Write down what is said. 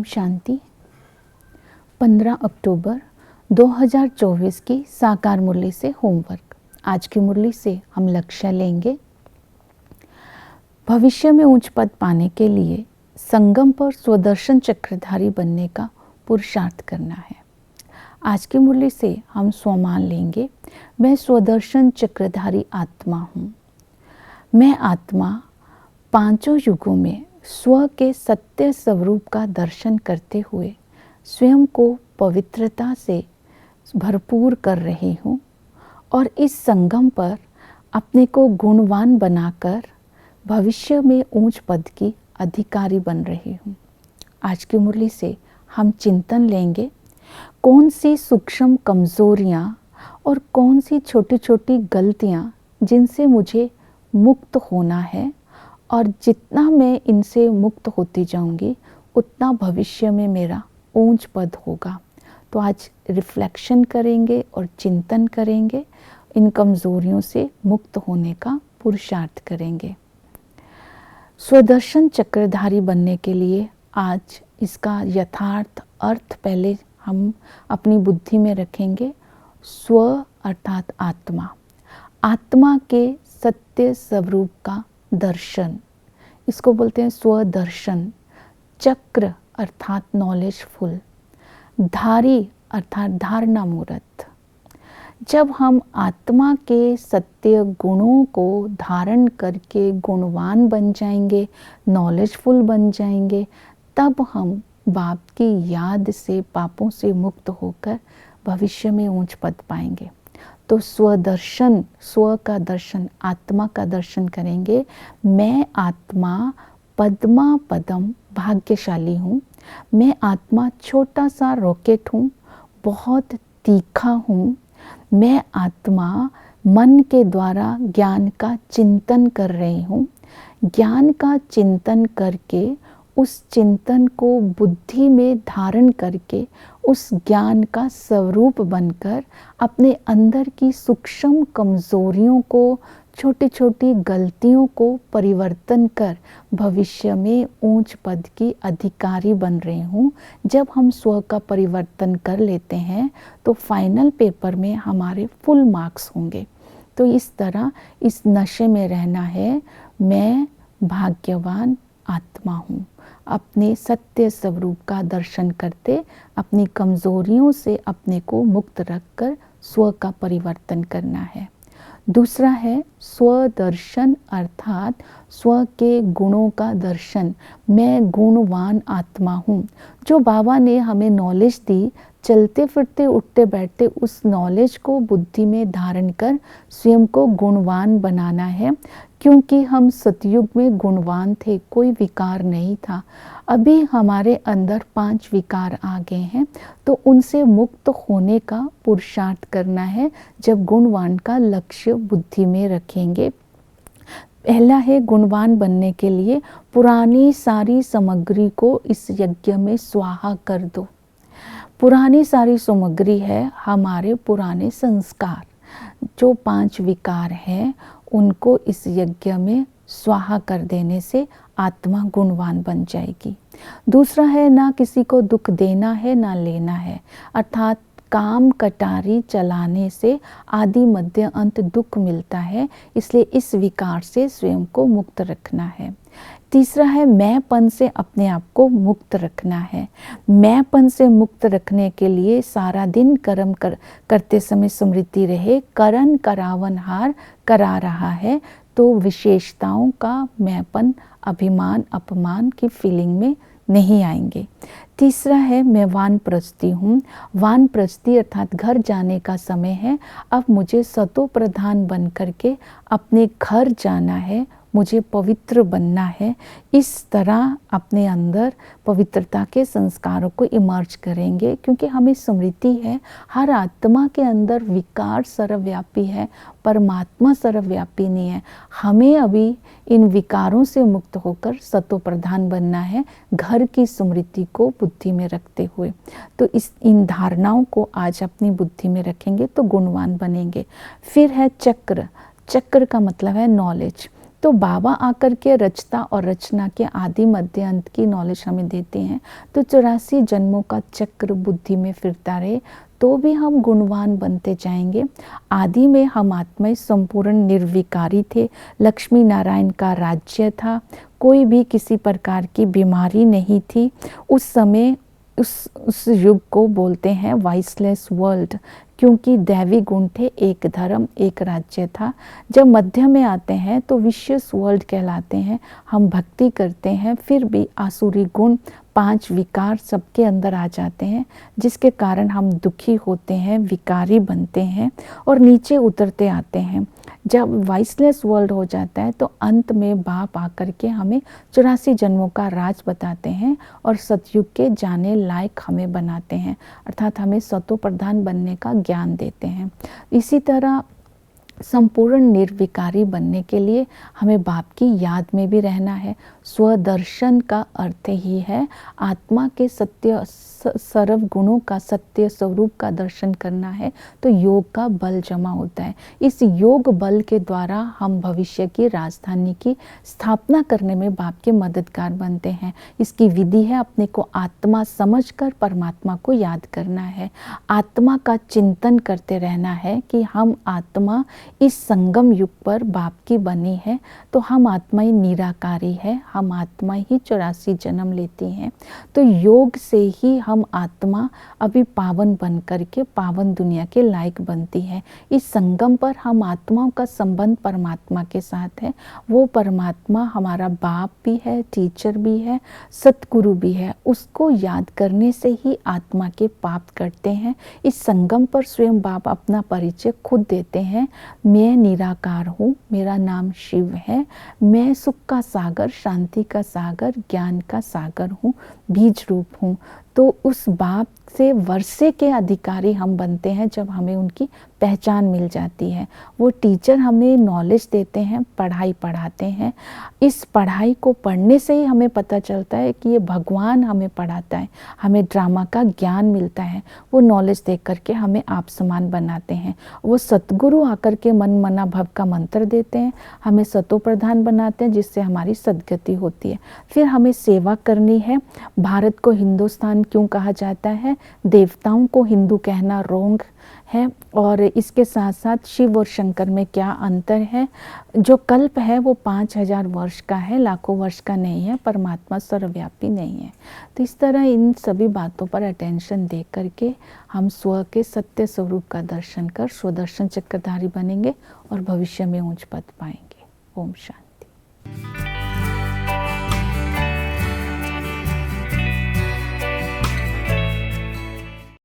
शांति। 15 अक्टूबर 2024 की साकार मुरली से होमवर्क। आज की मुरली से हम लक्ष्य लेंगे, भविष्य में उच्च पद पाने के लिए संगम पर स्वदर्शन चक्रधारी बनने का पुरुषार्थ करना है। आज की मुरली से हम स्वमान लेंगे, मैं स्वदर्शन चक्रधारी आत्मा हूँ। मैं आत्मा पांचों युगों में स्व के सत्य स्वरूप का दर्शन करते हुए स्वयं को पवित्रता से भरपूर कर रही हूँ और इस संगम पर अपने को गुणवान बनाकर भविष्य में ऊंच पद की अधिकारी बन रही हूँ। आज की मुरली से हम चिंतन लेंगे, कौन सी सूक्ष्म कमजोरियाँ और कौन सी छोटी छोटी गलतियाँ जिनसे मुझे मुक्त होना है और जितना मैं इनसे मुक्त होती जाऊंगी उतना भविष्य में मेरा ऊंच पद होगा। तो आज रिफ्लेक्शन करेंगे और चिंतन करेंगे, इन कमजोरियों से मुक्त होने का पुरुषार्थ करेंगे। स्वदर्शन चक्रधारी बनने के लिए आज इसका यथार्थ अर्थ पहले हम अपनी बुद्धि में रखेंगे। स्व अर्थात आत्मा, आत्मा के सत्य स्वरूप का दर्शन, इसको बोलते हैं स्वदर्शन। चक्र अर्थात नॉलेजफुल, धारी अर्थात धारणा मूर्त। जब हम आत्मा के सत्य गुणों को धारण करके गुणवान बन जाएंगे, नॉलेजफुल बन जाएंगे, तब हम बाप की याद से, पापों से मुक्त होकर भविष्य में ऊंच पद पाएंगे। तो स्वदर्शन, स्व का दर्शन, आत्मा का दर्शन करेंगे। मैं आत्मा पद्मा पदम भाग्यशाली हूँ। मैं आत्मा छोटा सा रॉकेट हूँ, बहुत तीखा हूँ। मैं आत्मा मन के द्वारा ज्ञान का चिंतन कर रही हूँ। ज्ञान का चिंतन करके उस चिंतन को बुद्धि में धारण करके उस ज्ञान का स्वरूप बनकर अपने अंदर की सूक्ष्म कमजोरियों को, छोटी छोटी गलतियों को परिवर्तन कर भविष्य में ऊंच पद की अधिकारी बन रही हूँ। जब हम स्व का परिवर्तन कर लेते हैं तो फाइनल पेपर में हमारे फुल मार्क्स होंगे। तो इस तरह इस नशे में रहना है। मैं भाग्यवान आत्मा हूँ। अपने सत्य स्वरूप का दर्शन करते अपनी कमजोरियों से अपने को मुक्त रखकर स्व का परिवर्तन करना है। दूसरा है स्वदर्शन अर्थात स्व के गुणों का दर्शन। मैं गुणवान आत्मा हूँ। जो बाबा ने हमें नॉलेज दी, चलते फिरते उठते बैठते उस नॉलेज को बुद्धि में धारण कर स्वयं को गुणवान बनाना है। क्योंकि हम सतयुग में गुणवान थे, कोई विकार नहीं था। अभी हमारे अंदर 5 विकार आ गए हैं, तो उनसे मुक्त होने का पुरुषार्थ करना है। जब गुणवान का लक्ष्य बुद्धि में रखेंगे, पहला है गुणवान बनने के लिए पुरानी सारी सामग्री को इस यज्ञ में स्वाहा कर दो। पुरानी सारी सामग्री है हमारे पुराने संस्कार, जो 5 विकार हैं उनको इस यज्ञ में स्वाहा कर देने से आत्मा गुणवान बन जाएगी। दूसरा है ना किसी को दुख देना है ना लेना है, अर्थात काम कटारी चलाने से आदि मध्य अंत दुख मिलता है, इसलिए इस विकार से स्वयं को मुक्त रखना है। तीसरा है मैंपन से अपने आप को मुक्त रखना है। मैंपन से मुक्त रखने के लिए सारा दिन कर्म करते समय स्मृति रहे, करन करावन हार करा रहा है। तो विशेषताओं का मैंपन, अभिमान, अपमान की फीलिंग में नहीं आएंगे। तीसरा है मैं वानप्रस्थी हूँ। वानप्रस्थी अर्थात घर जाने का समय है। अब मुझे सतो प्रधान बन करके अपने घर जाना है, मुझे पवित्र बनना है। इस तरह अपने अंदर पवित्रता के संस्कारों को इमर्ज करेंगे, क्योंकि हमें स्मृति है हर आत्मा के अंदर विकार सर्वव्यापी है, परमात्मा सर्वव्यापी नहीं है। हमें अभी इन विकारों से मुक्त होकर सतो प्रधान बनना है, घर की स्मृति को बुद्धि में रखते हुए। तो इन धारणाओं को आज अपनी बुद्धि में रखेंगे तो गुणवान बनेंगे। फिर है चक्र। चक्र का मतलब है नॉलेज। तो बाबा आकर के रचता और रचना के आदि मध्य अंत की नॉलेज हमें देते हैं। तो 84 जन्मों का चक्र बुद्धि में फिरता रहे तो भी हम गुणवान बनते जाएंगे। आदि में हम आत्मा संपूर्ण निर्विकारी थे, लक्ष्मी नारायण का राज्य था, कोई भी किसी प्रकार की बीमारी नहीं थी। उस समय उस युग को बोलते हैं वाइसलेस वर्ल्ड, क्योंकि दैवी गुण थे, एक धर्म एक राज्य था। जब मध्य में आते हैं तो विशियस वर्ल्ड कहलाते हैं। हम भक्ति करते हैं फिर भी आसुरी गुण 5 विकार सबके अंदर आ जाते हैं, जिसके कारण हम दुखी होते हैं, विकारी बनते हैं और नीचे उतरते आते हैं। जब वाइसलेस वर्ल्ड हो जाता है तो अंत में बाप आकर के हमें 84 जन्मों का राज बताते हैं और सतयुग के जाने लायक हमें बनाते हैं, अर्थात हमें सतो प्रधान बनने का ज्ञान देते हैं। इसी तरह संपूर्ण निर्विकारी बनने के लिए हमें बाप की याद में भी रहना है। स्वदर्शन का अर्थ ही है आत्मा के सत्य सर्व गुणों का सत्य स्वरूप का दर्शन करना है, तो योग का बल जमा होता है। इस योग बल के द्वारा हम भविष्य की राजधानी की स्थापना करने में बाप के मददगार बनते हैं। इसकी विधि है अपने को आत्मा समझकर परमात्मा को याद करना है, आत्मा का चिंतन करते रहना है कि हम आत्मा इस संगम युग पर बाप की बनी है, तो हम आत्मा ही निराकारी है, हम आत्मा ही 84 जन्म लेती हैं। तो योग से ही हम आत्मा अभी पावन बन करके पावन दुनिया के लायक बनती है। इस संगम पर हम आत्माओं का संबंध परमात्मा के साथ है। वो परमात्मा हमारा बाप भी है, टीचर भी है, सतगुरु भी है। उसको याद करने से ही आत्मा के पाप कटते हैं। इस संगम पर स्वयं बाप अपना परिचय खुद देते हैं। मैं निराकार हूँ, मेरा नाम शिव है, मैं सुख का सागर, शांति का सागर, ज्ञान का सागर हूँ, बीज रूप हूँ। तो उस बाप से वर्षे के अधिकारी हम बनते हैं जब हमें उनकी पहचान मिल जाती है। वो टीचर हमें नॉलेज देते हैं, पढ़ाई पढ़ाते हैं। इस पढ़ाई को पढ़ने से ही हमें पता चलता है कि ये भगवान हमें पढ़ाता है, हमें ड्रामा का ज्ञान मिलता है। वो नॉलेज दे करके हमें आप समान बनाते हैं। वो सतगुरु आकर के मन मना भव का मंत्र देते हैं, हमें सतो प्रधान बनाते हैं, जिससे हमारी सदगति होती है। फिर हमें सेवा करनी है। भारत को हिंदुस्तान क्यों कहा जाता है? देवताओं को हिंदू कहना रोंग है। और इसके साथ साथ शिव और शंकर में क्या अंतर है? जो कल्प है वो 5000 वर्ष का है, लाखों वर्ष का नहीं है। परमात्मा सर्वव्यापी नहीं है। तो इस तरह इन सभी बातों पर अटेंशन दे करके हम स्व के सत्य स्वरूप का दर्शन कर स्वदर्शन चक्रधारी बनेंगे और भविष्य में ऊंच पद पाएंगे। ओम शांति।